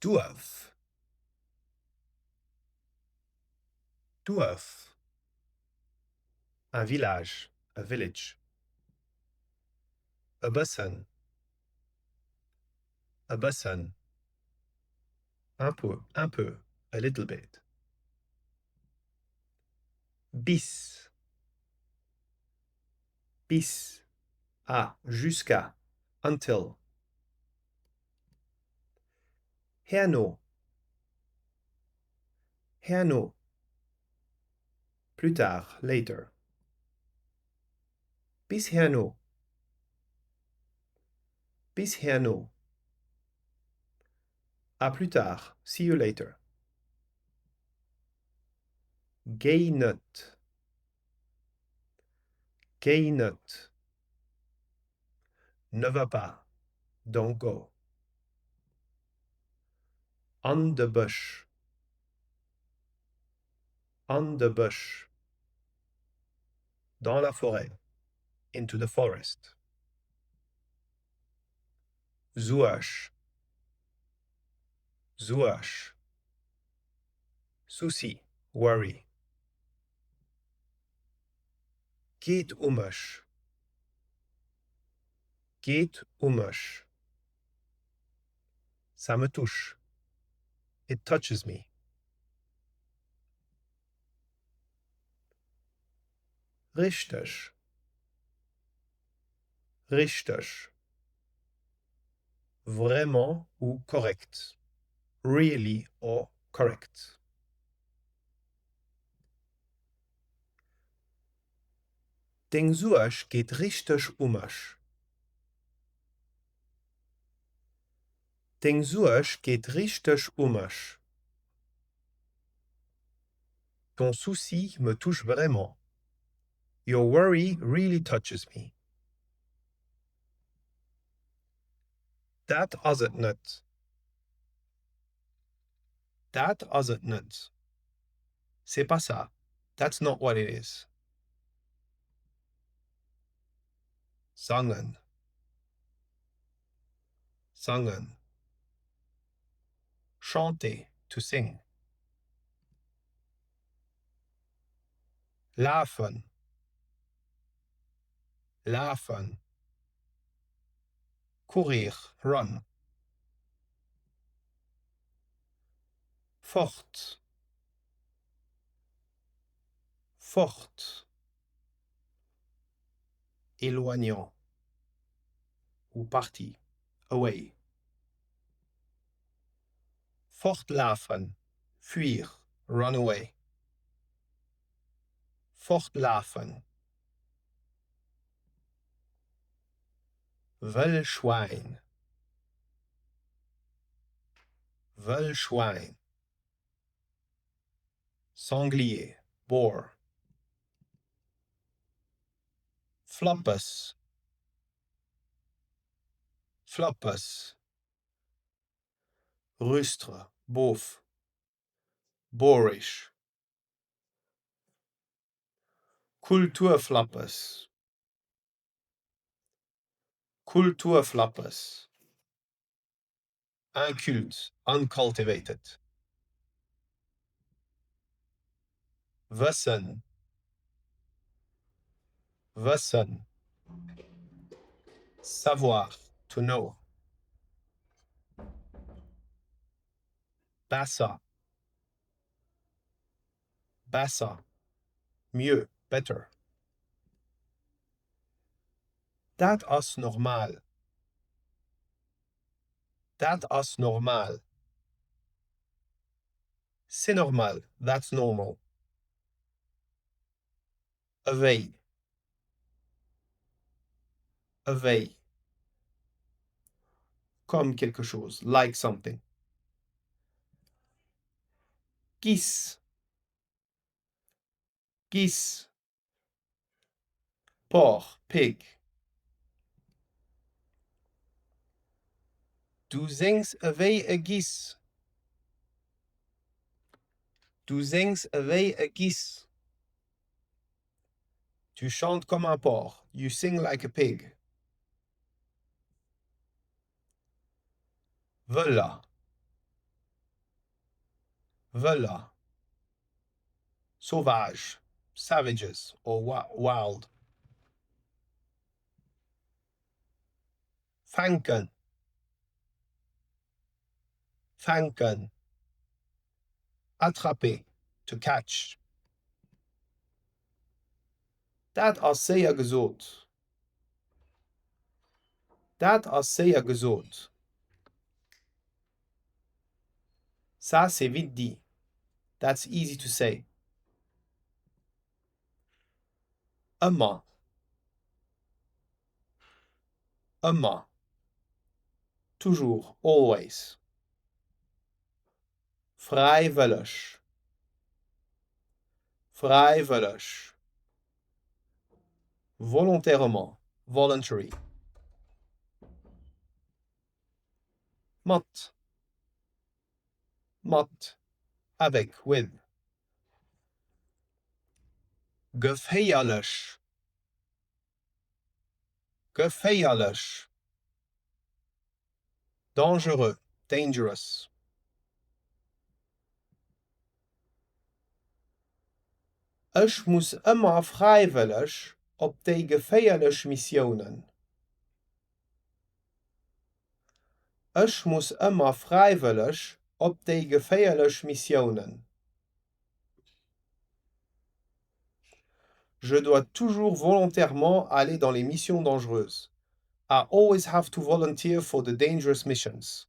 doivent, doivent. Un village, a village. A bassin, a bassin. Un peu, a little bit. Bis, bis, à, jusqu'à, until. Herno, herno. Plus tard, later. Bis herno, bis herno. À plus tard, see you later. Gay nut, gay nut. Ne va pas, don't go. On the bush, on the bush. Dans la forêt, into the forest. Zouache, zouache. Souci, worry. Geht umash, geht umash. Ça me touche. It touches me. Richtig, richtig. Vraiment ou correct. Really or correct. Den Zouache geht richtig umash. Den Zouache geht richtig umash. Ton souci me touche vraiment. Your worry really touches me. Dat as het net. Dat as het net. C'est pas ça. That's not what it is. Zangen. Zangen. Chanter, to sing. Laughen. Laughen. Courir, run. Fort. Forte. Éloignant. Ou parti. Away. Fortlaufen. Fuir. Run away. Fortlaufen. Wölschwein. Wölschwein. Sanglier. Boar. Flappus. Flappus. Rustre. Beauf. Boorish. Kulturflappus. Kulturflappus. Inculte, uncultivated. Wissen. Wissen. Savoir, to know. Besser. Besser. Mieux, better. Dat as normal. Dat as normal. C'est normal. That's normal. Éveil. Éveil. Comme quelque chose. Like something. Geese. Geese. Porc. Pig. Du zingt éveil a geese. Du zingt éveil a geese. Tu chantes comme un porc. You sing like a pig. Voilà. Voilà. Sauvage. Savages or wild. Fangen. Fangen. Attraper. To catch. Dat is zeer gezond. Dat is zeer gezond. Ça, c'est vite dit. That's easy to say. Immer. Immer. Toujours. Always. Freiwillig. Freiwillig. Volontairement. Voluntary. Mat. Mat. Avec. With. Gefährlich. Gefährlich. Dangereux. Dangerous. Ich muss immer freiwillig op die gefährlich Missionen. Ich muss immer freiwillig op die gefährlich Missionen. Je dois toujours volontairement aller dans les missions dangereuses. I always have to volunteer for the dangerous missions.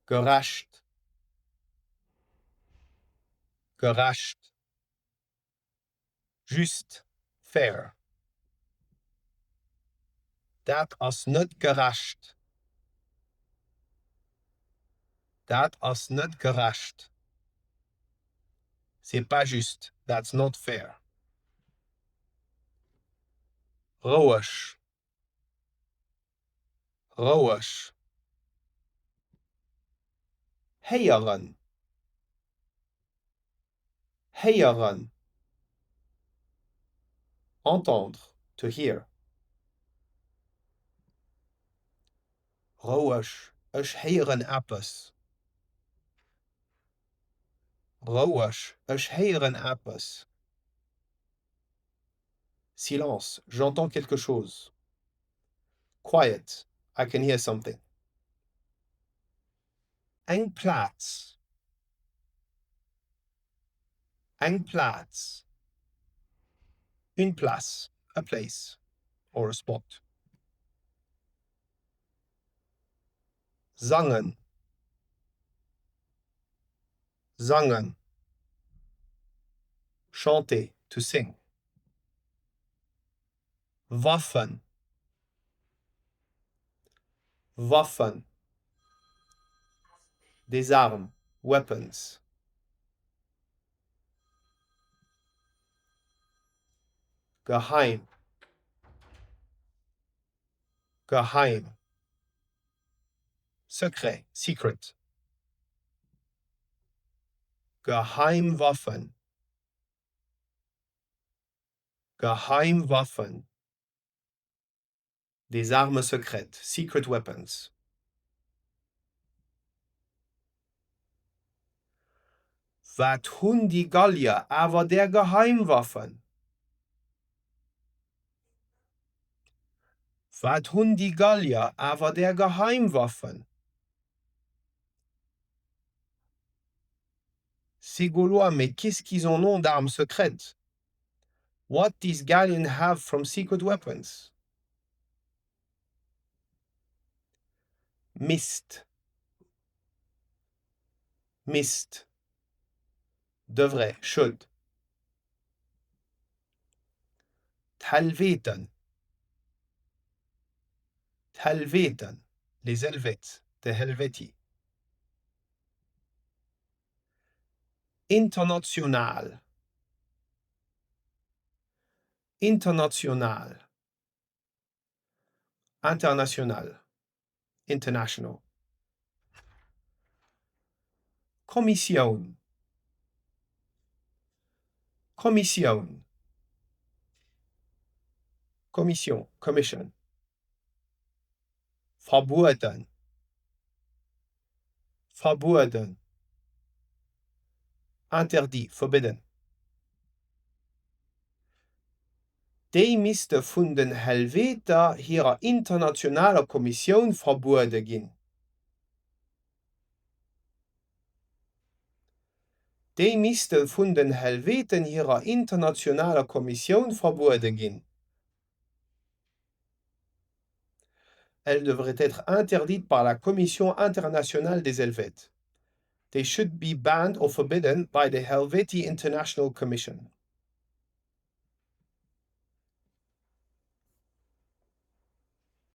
Gerecht. Gerecht. Just. Fair. Dat is niet gerecht. Dat is niet gerecht. C'est pas juste. That's not fair. Roos. Roos. Heieren. Heieren. Entendre. To hear. Roos. Ich heieren appes. Roos. Ich heieren appes. Silence. J'entends quelque chose. Quiet. I can hear something. Eng plaats. Eng plaats. Une place. A place. Or a spot. Zangen. Zangen. Chanter. To sing. Waffen. Waffen. Des armes. Weapons. Geheim. Geheim. Secret. Secret. Geheimwaffen. Geheimwaffen. Des armes secrètes. Secret weapons. Wat hun die Gallier aber der Geheimwaffen? Wat hun die Gallier aber der Geheimwaffen? Ces Gaulois, mais qu'est-ce qu'ils en ont d'armes secrètes? What these Gallians have from secret weapons? Mist. Mist. Devrait. Should. Helveten. Helveten. Les Helvètes. The Helveti. International. International. International. International. Commission. Commission. Commission. Commission. Verboten. Verboten. Interdit, forbidden. Die müsste von den Helveter ihrer internationaler Kommission verboten gehen. Die müsste von den Helveten ihrer internationaler Kommission verboten gehen. Elle devrait être interdite par la Commission internationale des Helvètes. They should be banned or forbidden by the Helvetii International Commission.